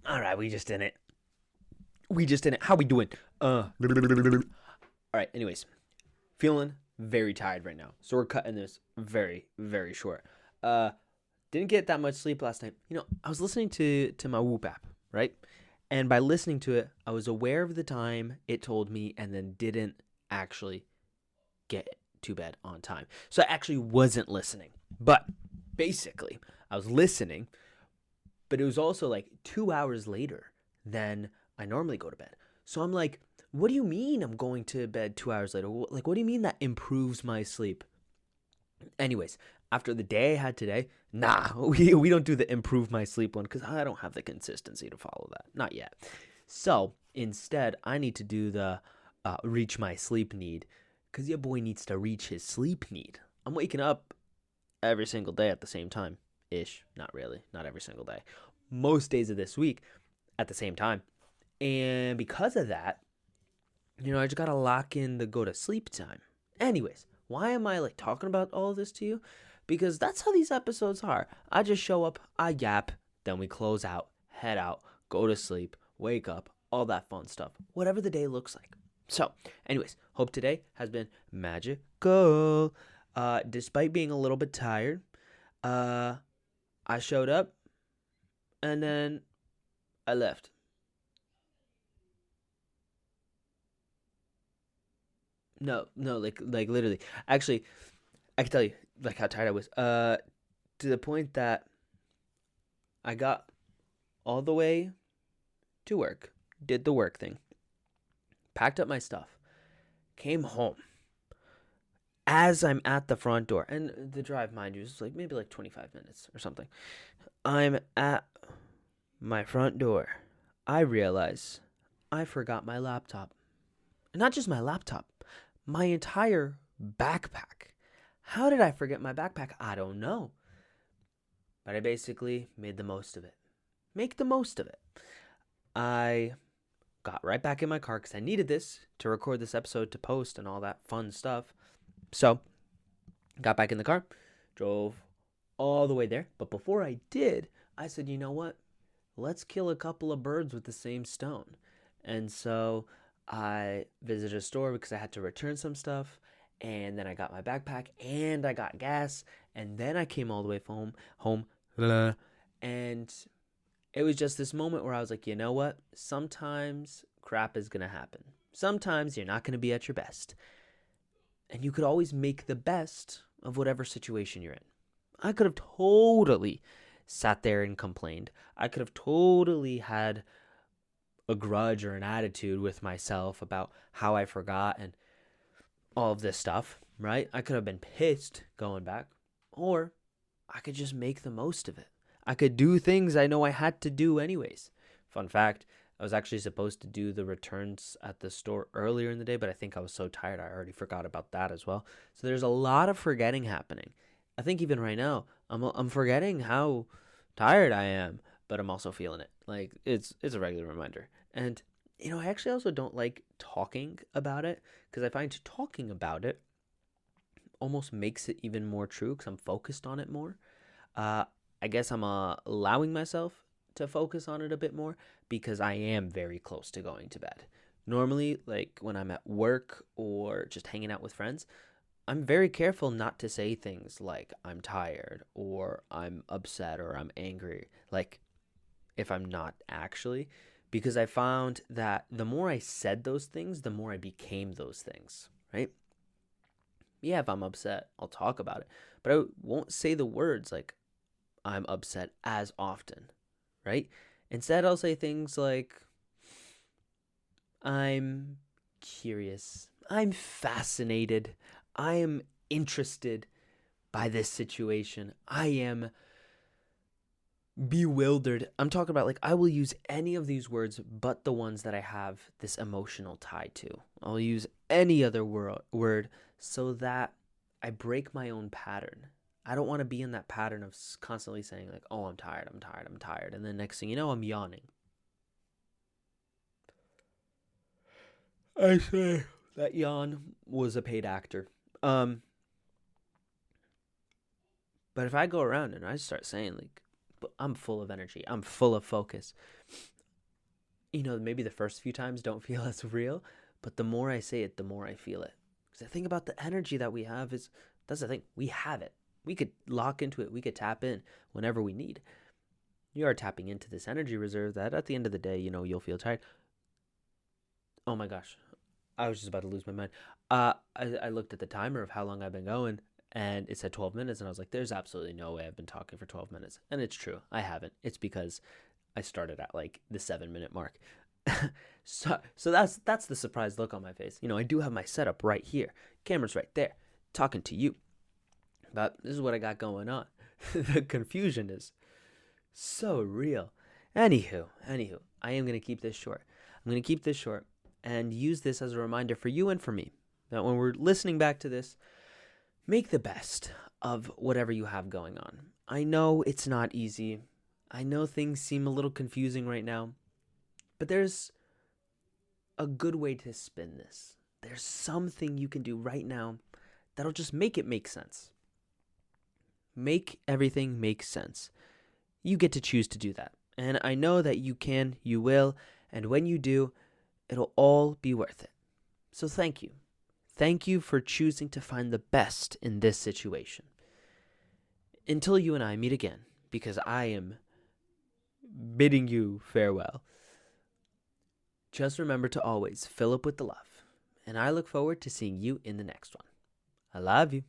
All right. We just did it. How we doing? All right. Anyways, feeling very tired right now, so we're cutting this very, very short. Uh, didn't get that much sleep last night. I was listening to my Whoop app, right? And by listening to it, I was aware of the time it told me, and then didn't actually get to bed on time. So I actually wasn't listening. But basically, I was listening, but it was also like 2 hours later than I normally go to bed. So I'm like, what do you mean I'm going to bed 2 hours later? Like, what do you mean that improves my sleep? Anyways, after the day I had today, we don't do the improve my sleep one because I don't have the consistency to follow that. Not yet. So instead, I need to do the reach my sleep need because your boy needs to reach his sleep need. I'm waking up every single day at the same time ish. Not really. Not every single day. Most days of this week at the same time. And because of that, I just got to lock in the go to sleep time. Anyways, why am I like talking about all of this to you? Because that's how these episodes are. I just show up, I yap, then we close out, head out, go to sleep, wake up, all that fun stuff. Whatever the day looks like. So, anyways, hope today has been magical. Despite being a little bit tired, I showed up and then I left. No, like literally. Actually, I can tell you like how tired I was. To the point that I got all the way to work, did the work thing, packed up my stuff, came home. As I'm at the front door, and the drive, mind you, is like maybe like 25 minutes or something. I'm at my front door. I realize I forgot my laptop. And not just my laptop, my entire backpack. How did I forget my backpack? I don't know. But I basically made the most of it. Make the most of it. I got right back in my car because I needed this to record this episode to post and all that fun stuff. So, got back in the car, drove all the way there. But before I did, I said, you know what? Let's kill a couple of birds with the same stone. And so I visited a store because I had to return some stuff. And then I got my backpack and I got gas. And then I came all the way home. And it was just this moment where I was like, you know what? Sometimes crap is going to happen. Sometimes you're not going to be at your best. And you could always make the best of whatever situation you're in. I could have totally sat there and complained. I could have totally had a grudge or an attitude with myself about how I forgot and all of this stuff, right? I could have been pissed going back, or I could just make the most of it. I could do things I know I had to do anyways. Fun fact, I was actually supposed to do the returns at the store earlier in the day, but I think I was so tired I already forgot about that as well. So there's a lot of forgetting happening. I think even right now, I'm forgetting how tired I am, but I'm also feeling it. Like it's a regular reminder. And I actually also don't like talking about it because I find talking about it almost makes it even more true because I'm focused on it more. Uh, I guess I'm allowing myself to focus on it a bit more because I am very close to going to bed. Normally, like when I'm at work or just hanging out with friends, I'm very careful not to say things like I'm tired or I'm upset or I'm angry, like if I'm not actually, because I found that the more I said those things, the more I became those things, right? Yeah, if I'm upset, I'll talk about it, but I won't say the words like I'm upset as often, right? Instead, I'll say things like I'm curious, I'm fascinated, I am interested by this situation, I am bewildered. I'm talking about like I will use any of these words but the ones that I have this emotional tie to. I'll use any other word so that I break my own pattern. I don't want to be in that pattern of constantly saying like, "Oh, I'm tired, I'm tired, I'm tired." And then next thing you know, I'm yawning. I say that yawn was a paid actor. Um but if I go around and I start saying like I'm full of energy. I'm full of focus. Maybe the first few times don't feel as real, but the more I say it, the more I feel it. Because the thing about the energy that we have is, that's the thing, we have it. We could lock into it. We could tap in whenever we need. You are tapping into this energy reserve that at the end of the day, you'll feel tired. Oh my gosh. I was just about to lose my mind. I looked at the timer of how long I've been going, and it said 12 minutes, and I was like, there's absolutely no way I've been talking for 12 minutes. And it's true. I haven't. It's because I started at like the 7-minute mark. So that's the surprised look on my face. I do have my setup right here. Camera's right there, talking to you. But this is what I got going on. The confusion is so real. Anywho, I am gonna keep this short. I'm gonna keep this short and use this as a reminder for you and for me that when we're listening back to this, make the best of whatever you have going on. I know it's not easy. I know things seem a little confusing right now, but there's a good way to spin this. There's something you can do right now that'll just make it make sense. Make everything make sense. You get to choose to do that. And I know that you can, you will, and when you do, it'll all be worth it. So thank you. Thank you for choosing to find the best in this situation. Until you and I meet again, because I am bidding you farewell, just remember to always fill up with the love. And I look forward to seeing you in the next one. I love you.